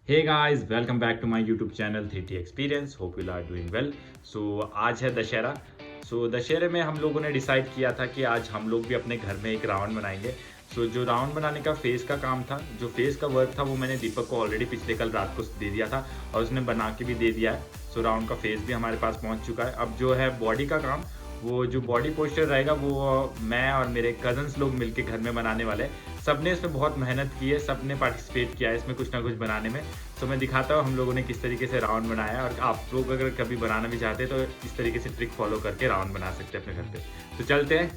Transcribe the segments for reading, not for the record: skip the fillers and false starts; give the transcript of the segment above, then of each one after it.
Hey guys, welcome back to my YouTube channel 3T experience. Hope you are doing well. So आज है दशहरा। दशहरे में हम लोगों ने डिसाइड किया था कि आज हम लोग भी अपने घर में एक रावण बनाएंगे। जो रावण बनाने का फेस का काम था, जो फेस का वर्क था, वो मैंने दीपक को ऑलरेडी पिछले कल रात को दे दिया था और उसने बना के भी दे दिया है। रावण का फेस भी हमारे पास पहुंच चुका है। अब जो है बॉडी का काम, वो जो बॉडी पोस्टर रहेगा वो मैं और मेरे कजन्स लोग मिलके घर में बनाने वाले हैं। सब ने इसमें बहुत मेहनत की है, सब ने पार्टिसिपेट किया है इसमें कुछ ना कुछ बनाने में। मैं दिखाता हूँ हम लोगों ने किस तरीके से रावण बनाया है, और आप लोग अगर कभी बनाना भी चाहते हैं तो इस तरीके से ट्रिक फॉलो करके रावण बना सकते हैं अपने घर पे। तो चलते हैं।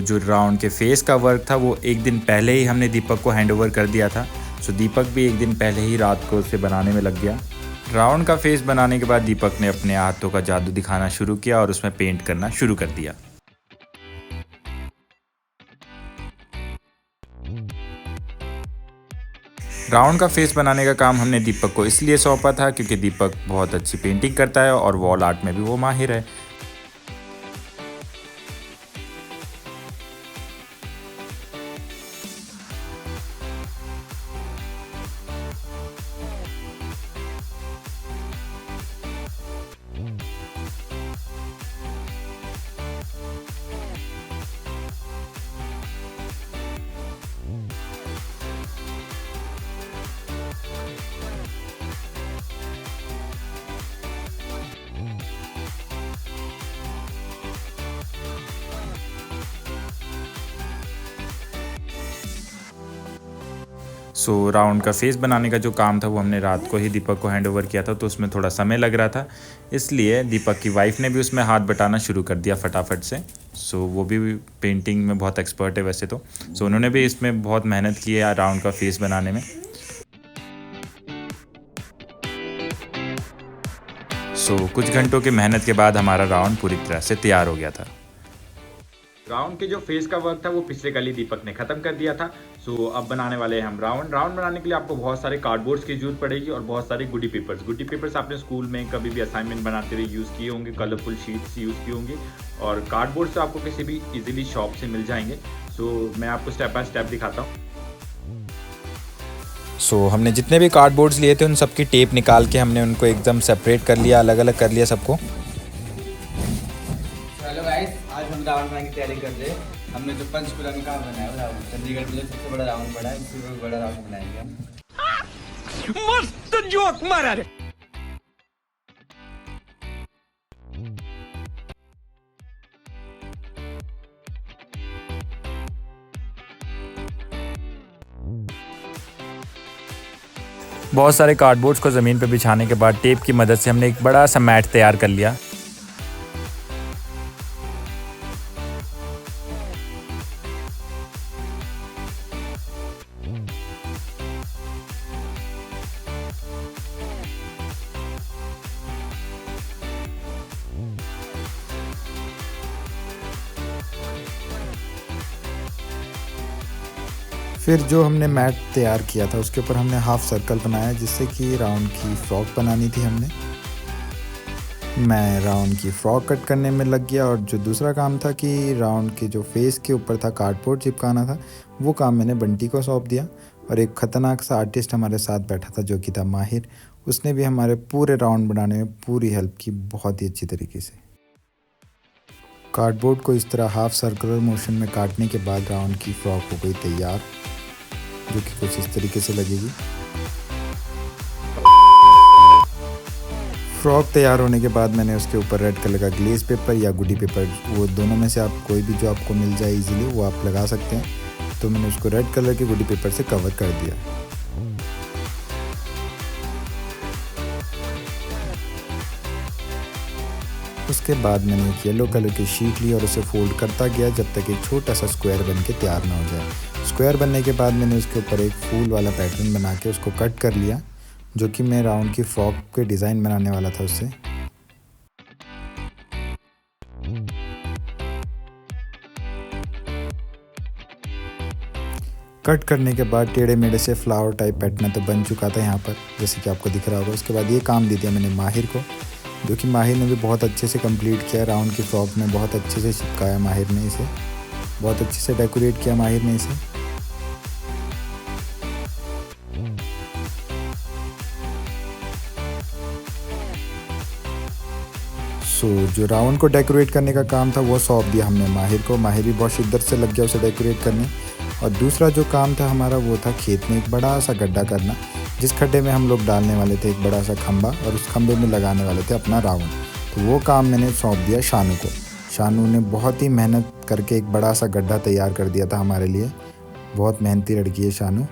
जो रावण के फेस का वर्क था वो एक दिन पहले ही हमने दीपक को हैंड ओवर कर दिया था। दीपक भी एक दिन पहले ही रात को उसे बनाने में लग गया। रावण का फेस बनाने के बाद दीपक ने अपने हाथों का जादू दिखाना शुरू किया और उसमें पेंट करना शुरू कर दिया। रावण का फेस बनाने का काम हमने दीपक को इसलिए सौंपा था क्योंकि दीपक बहुत अच्छी पेंटिंग करता है और वॉल आर्ट में भी वो माहिर है। राउंड का फेस बनाने का जो काम था वो हमने रात को ही दीपक को हैंड ओवर किया था, तो उसमें थोड़ा समय लग रहा था, इसलिए दीपक की वाइफ ने भी उसमें हाथ बटाना शुरू कर दिया फटाफट से। वो भी पेंटिंग में बहुत एक्सपर्ट है वैसे तो। उन्होंने भी इसमें बहुत मेहनत की है राउंड का फेस बनाने में। कुछ घंटों की मेहनत के बाद हमारा राउंड पूरी तरह से तैयार हो गया था। रावण के जो फेस का वर्क था वो पिछले कल ही दीपक ने खत्म कर दिया था। अब बनाने वाले हैं हम रावण। रावण बनाने के लिए आपको बहुत सारे कार्डबोर्ड्स की जरूरत पड़ेगी और बहुत सारे गुडी पेपर्स आपने स्कूल में कभी भी असाइनमेंट बनाते हुए यूज़ किए होंगे, कलरफुल शीट्स यूज़ की होंगी, और कार्डबोर्ड्स आपको किसी भी इजीली शॉप से मिल जाएंगे। मैं आपको स्टेप बाय स्टेप दिखाता हूँ। हमने जितने भी कार्डबोर्ड्स लिए थे उन सबकी टेप निकाल के हमने उनको एकदम सेपरेट कर लिया, अलग अलग कर लिया सबको। हेलो गाइस, आज हम रावण बनाने की तैयारी कर रहे हैं। हमने जो पंचकुला में काम बनाया है रावण, चंडीगढ़ में जो सबसे बड़ा रावण बना है, इससे भी बड़ा रावण बनाएंगे हम। मस्त जोक मारा रे। बहुत सारे कार्डबोर्ड्स को ज़मीन पर बिछाने के बाद टेप की मदद से हमने एक बड़ा सा मैट तैयार कर लिया। फिर जो हमने मैट तैयार किया था उसके ऊपर हमने हाफ सर्कल बनाया, जिससे कि राउंड की फ्रॉक बनानी थी हमने। मैं राउंड की फ्रॉक कट करने में लग गया और जो दूसरा काम था कि राउंड के जो फेस के ऊपर था कार्डबोर्ड चिपकाना था, वो काम मैंने बंटी को सौंप दिया। और एक ख़तरनाक सा आर्टिस्ट हमारे साथ बैठा था जो कि था माहिर, उसने भी हमारे पूरे राउंड बनाने में पूरी हेल्प की बहुत ही अच्छी तरीके से। कार्डबोर्ड को इस तरह हाफ सर्कुलर मोशन में काटने के बाद राउंड की फ्रॉक हो गई तैयार, जो कि कुछ इस तरीके से लगेगी। फ्रॉक तैयार होने के बाद मैंने उसके ऊपर रेड कलर का ग्लेज पेपर या गुडी पेपर, वो दोनों में से आप कोई भी जो आपको मिल जाए इजीली वो आप लगा सकते हैं। तो मैंने उसको रेड कलर के गुडी पेपर से कवर कर दिया। उसके बाद मैंने एक येलो कलर की शीट ली और उसे फोल्ड करता गया जब तक एक छोटा सा स्क्वायर बन के तैयार ना हो जाए। स्क्वायर बनने के बाद मैंने उसके ऊपर एक फूल वाला पैटर्न बना के उसको कट कर लिया, जो कि मैं राउंड की फ्रॉक के डिज़ाइन बनाने वाला था उससे। कट करने के बाद टेढ़े मेढ़े से फ्लावर टाइप पैटर्न तो बन चुका था यहाँ पर, जैसे कि आपको दिख रहा होगा। उसके बाद ये काम दे दिया मैंने माहिर को। जो कि माहिर ने भी बहुत अच्छे से कंप्लीट किया। राउंड की फ्रॉक में बहुत अच्छे से चिपकाया माहिर ने इसे, बहुत अच्छे से डेकोरेट किया माहिर ने इसे। जो राउंड को डेकोरेट करने का काम था वो सौंप दिया हमने माहिर को। माहिर भी बहुत शिद्दत से लग गया उसे डेकोरेट करने। और दूसरा जो काम था हमारा वो था खेत में एक बड़ा सा गड्ढा करना, जिस खड्डे में हम लोग डालने वाले थे एक बड़ा सा खंभा और उस खंभे में लगाने वाले थे अपना राउंड। तो वो काम मैंने सौंप दिया शानू को। शानू ने बहुत ही मेहनत करके एक बड़ा सा गड्ढा तैयार कर दिया था हमारे लिए। बहुत मेहनती लड़की है शानू।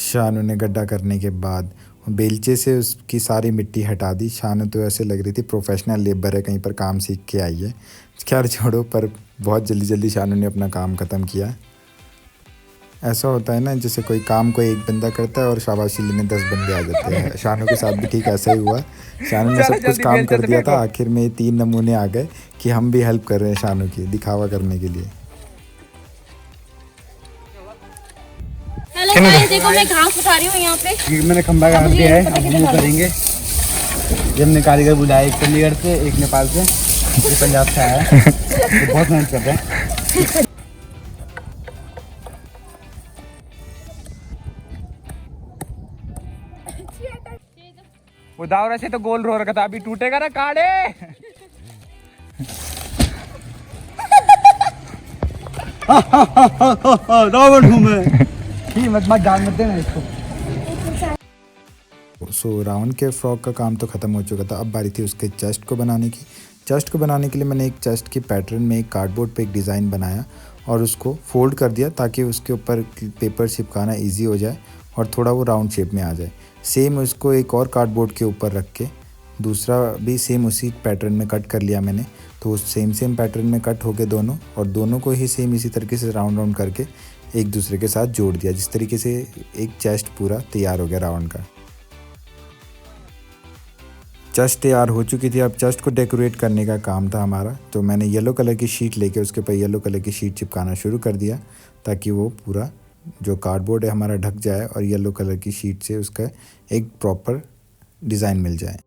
शानू ने गड्ढा करने के बाद बेलचे से उसकी सारी मिट्टी हटा दी। शानू तो ऐसे लग रही थी प्रोफेशनल लेबर है, कहीं पर काम सीख के आई है। खैर छोड़ो, पर बहुत जल्दी जल्दी शानू ने अपना काम ख़त्म किया। ऐसा होता है ना, जैसे कोई काम को एक बंदा करता है और शाबाशी लेने 10 बंदे आ जाते हैं। शानू के साथ भी ठीक ऐसा ही हुआ। शानू ने सब कुछ काम कर दिया था, आखिर में 3 नमूने आ गए कि हम भी हेल्प कर रहे हैं शानू की, दिखावा करने के लिए। हेलो गाइस, देखो मैं घास उठा रही हूँ यहाँ पे। मैंने खंबा गाड़ दिया है, अब हम वो करेंगे। ये हमने कारीगर बुलाया, एक चंडीगढ़ से, एक नेपाल से, एक पंजाब से आया है। तो बहुत मेहनत कर रहे हैं। वो दावरा से तो गोल रो रखा था, अभी टूटेगा ना काड़े। रावण हूँ मैं। मत जान मत देना इसको। राउंड के फ्रॉक का काम तो ख़त्म हो चुका था। अब बारी थी उसके चेस्ट को बनाने की। चेस्ट को बनाने के लिए मैंने एक चेस्ट की पैटर्न में एक कार्डबोर्ड पे एक डिज़ाइन बनाया और उसको फोल्ड कर दिया ताकि उसके ऊपर पेपर चिपकाना इजी हो जाए और थोड़ा वो राउंड शेप में आ जाए। सेम उसको एक और कार्डबोर्ड के ऊपर रख के दूसरा भी सेम उसी पैटर्न में कट कर लिया मैंने। तो उस सेम पैटर्न में कट हो गए दोनों, और दोनों को ही सेम इसी तरीके से राउंड करके एक दूसरे के साथ जोड़ दिया। जिस तरीके से एक चेस्ट पूरा तैयार हो गया राउंड का। चेस्ट तैयार हो चुकी थी। अब चेस्ट को डेकोरेट करने का काम था हमारा। तो मैंने येलो कलर की शीट लेके उसके ऊपर येलो कलर की शीट चिपकाना शुरू कर दिया ताकि वो पूरा जो कार्डबोर्ड है हमारा ढक जाए और येलो कलर की शीट से उसका एक प्रॉपर डिज़ाइन मिल जाए।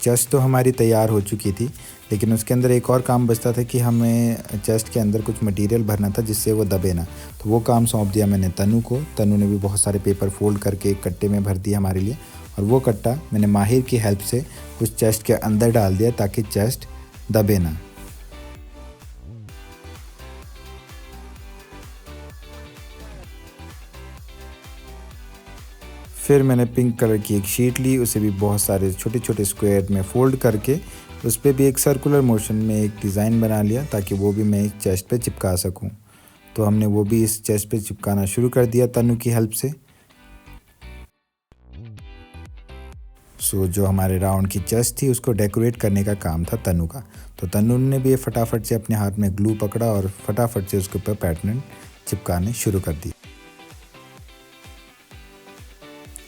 चेस्ट तो हमारी तैयार हो चुकी थी, लेकिन उसके अंदर एक और काम बचता था कि हमें चेस्ट के अंदर कुछ मटेरियल भरना था जिससे वो दबे ना। तो वो काम सौंप दिया मैंने तनु को। तनु ने भी बहुत सारे पेपर फोल्ड करके एक कट्टे में भर दिया हमारे लिए, और वो कट्टा मैंने माहिर की हेल्प से उस चेस्ट के अंदर डाल दिया ताकि चेस्ट दबे ना। फिर मैंने पिंक कलर की एक शीट ली, उसे भी बहुत सारे छोटे छोटे स्क्वायर में फ़ोल्ड करके उस पर भी एक सर्कुलर मोशन में एक डिज़ाइन बना लिया ताकि वो भी मैं चेस्ट पे चिपका सकूं। तो हमने वो भी इस चेस्ट पे चिपकाना शुरू कर दिया तनु की हेल्प से। जो हमारे राउंड की चेस्ट थी उसको डेकोरेट करने का काम था तनु का। तो तनु ने भी फटाफट से अपने हाथ में ग्लू पकड़ा और फटाफट से उसके ऊपर पैटर्न चिपकाने शुरू कर दी।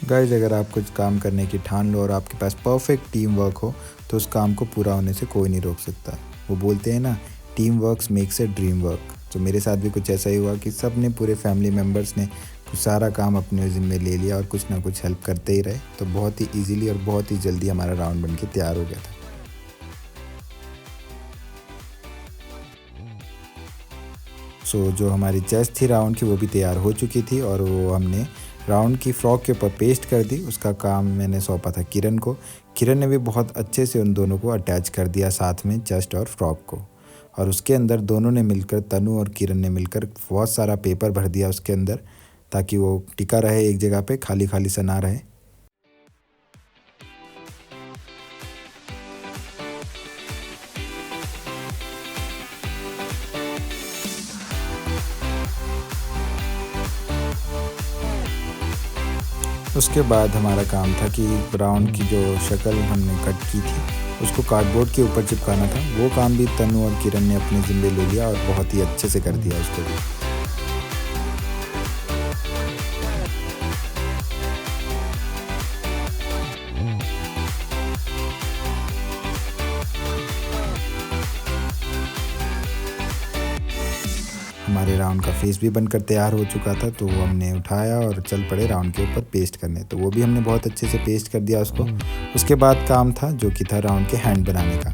गाइस, अगर आप कुछ काम करने की ठान लो और आपके पास परफेक्ट टीम वर्क हो तो उस काम को पूरा होने से कोई नहीं रोक सकता। वो बोलते हैं ना, team works makes a dream work. तो मेरे साथ भी कुछ ऐसा ही हुआ कि सब ने, पूरे फैमिली मेम्बर्स ने कुछ सारा काम अपने ज़िम्मे ले लिया और कुछ ना कुछ हेल्प करते ही रहे। तो बहुत ही ईजीली और बहुत ही जल्दी हमारा राउंड बन के तैयार हो गया था। जो हमारी चेस्ट थी राउंड की वो भी तैयार हो चुकी थी और वो हमने राउंड की फ्रॉक के ऊपर पेस्ट कर दी। उसका काम मैंने सौंपा था किरण को। किरण ने भी बहुत अच्छे से उन दोनों को अटैच कर दिया साथ में, चेस्ट और फ्रॉक को। और उसके अंदर दोनों ने मिलकर, तनु और किरण ने मिलकर बहुत सारा पेपर भर दिया उसके अंदर ताकि वो टिका रहे एक जगह पे, खाली खाली सा ना रहे। उसके बाद हमारा काम था कि राउंड की जो शक्ल हमने कट की थी उसको कार्डबोर्ड के ऊपर चिपकाना था। वो काम भी तनु और किरण ने अपने ज़िम्मे ले लिया और बहुत ही अच्छे से कर दिया उसको भी। हमारे रावण का फेस भी बनकर तैयार हो चुका था, तो वो हमने उठाया और चल पड़े रावण के ऊपर पेस्ट करने। तो वो भी हमने बहुत अच्छे से पेस्ट कर दिया उसको। उसके बाद काम था जो कि था रावण के हैंड बनाने का,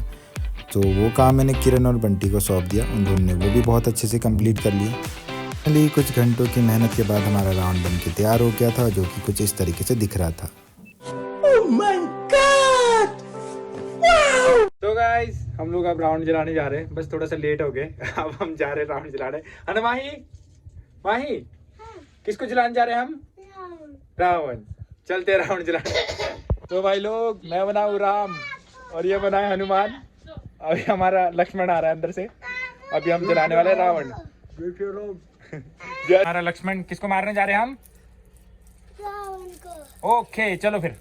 तो वो काम मैंने किरण और बंटी को सौंप दिया। उन दोनों ने वो भी बहुत अच्छे से कंप्लीट कर लिया। फाइनली कुछ घंटों की मेहनत के बाद हमारा रावण बन के तैयार हो गया था, जो कि कुछ इस तरीके से दिख रहा था। तो गाइस हम लोग अब रावण जलाने जा रहे हैं, बस थोड़ा सा लेट हो गए। अब हम जा रहे हैं रावण जलाने। है माही? माही किसको जलाने जा रहे हैं हम? रावण। चलते रावण जलाने। तो भाई लोग, मैं बनाऊं राम और ये बनाए हनुमान। अभी हमारा लक्ष्मण आ रहा है अंदर से। अभी हम जलाने वाले रावण। हमारा लक्ष्मण किसको मारने जा रहे हैं हम? रावण को। ओके चलो फिर।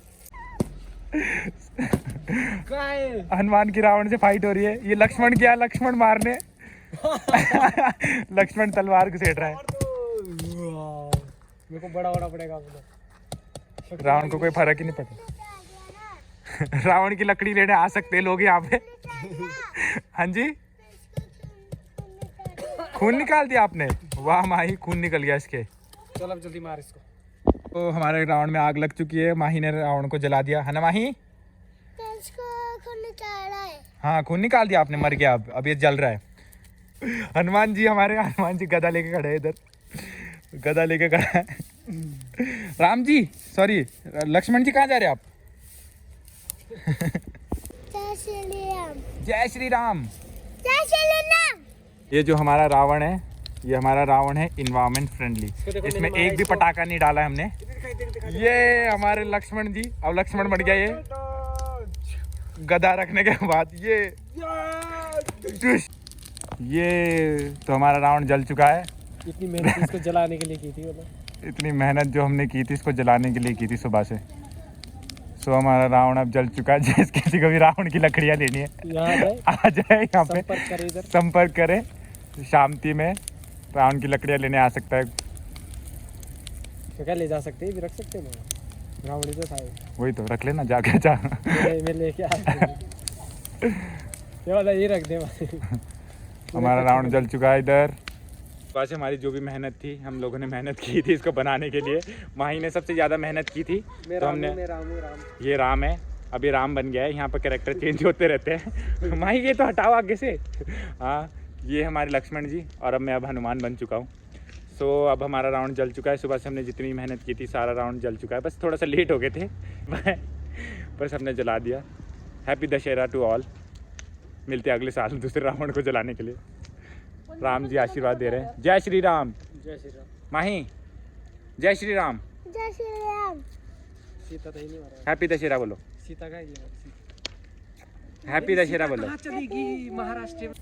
हनुमान की रावण से फाइट हो रही है। ये लक्ष्मण क्या, लक्ष्मण मारने। लक्ष्मण तलवार घुसेट रहा है। मेरे को बड़ा होना पड़ेगा। रावण को कोई फर्क ही नहीं पड़ता। रावण की लकड़ी लेने आ सकते हैं लोग यहाँ पे। हाँ जी, खून निकाल दिया आपने? वाह माही, खून निकल गया इसके। चल अब जल्दी मार इसको। तो हमारे रावण में आग लग चुकी है। माही ने रावण को जला दिया है ना माही? हाँ, खून निकाल दिया आपने, मर गया। अब ये जल रहा है। हनुमान जी, हमारे हनुमान जी गदा लेके खड़े हैं इधर। गदा लेके खड़ा है। राम जी, सॉरी, लक्ष्मण जी कहाँ जा रहे हैं आप? जय श्री राम। जय श्री राम। जय श्री राम। ये जो हमारा रावण है, ये हमारा रावण है इन्वायरमेंट फ्रेंडली। इसमें एक भी पटाखा नहीं डाला हमने। ये हमारे लक्ष्मण जी, अब लक्ष्मण बन गया ये गदा रखने के बाद। ये तो हमारा रावण जल चुका है। इतनी मेहनत इसको जलाने के लिए की थी, मतलब इतनी मेहनत जो हमने की थी इसको जलाने के लिए की थी सुबह से। सो हमारा रावण अब जल चुका है। जिस किसी को भी रावण की लकड़ियाँ लेनी है, आ जाए यहाँ पे, संपर्क करें। शामती में रावण की लकड़ियाँ लेने आ सकता है। तो क्या ले जा सकते हैं, भी रख सकते हैं। रावण तो था, वही तो रख लेना जाके जा। मैं लेके आया। ये रख दे। हमारा रावण जल चुका है इधर। वैसे हमारी जो भी मेहनत थी, हम लोगों ने मेहनत की थी इसको बनाने के लिए। माही ने सबसे ज़्यादा मेहनत की थी। तो हमने, ये राम है, अब ये राम बन गया है। यहाँ पर कैरेक्टर चेंज होते रहते हैं। माही ये तो हटाओ आगे से। हाँ, ये हमारे लक्ष्मण जी, और अब मैं हनुमान बन चुका हूँ। सो अब हमारा रावण जल चुका है। सुबह से हमने जितनी मेहनत की थी सारा रावण जल चुका है। बस थोड़ा सा लेट हो गए थे। बस हमने जला दिया। Happy Dussehra to all. मिलते हैं अगले साल दूसरे रावण को जलाने के लिए। राम जी आशीर्वाद दे रहे हैं। जय श्री राम। जय श्री राम। माही, जय श्री राम। जय श्री राम। सीता तो ही नहीं मारा। हैप्पी दशहरा बोलो। सीता का ही हैप्पी दशहरा बोलो। कहाँ चलेगी महाराष्ट्र में?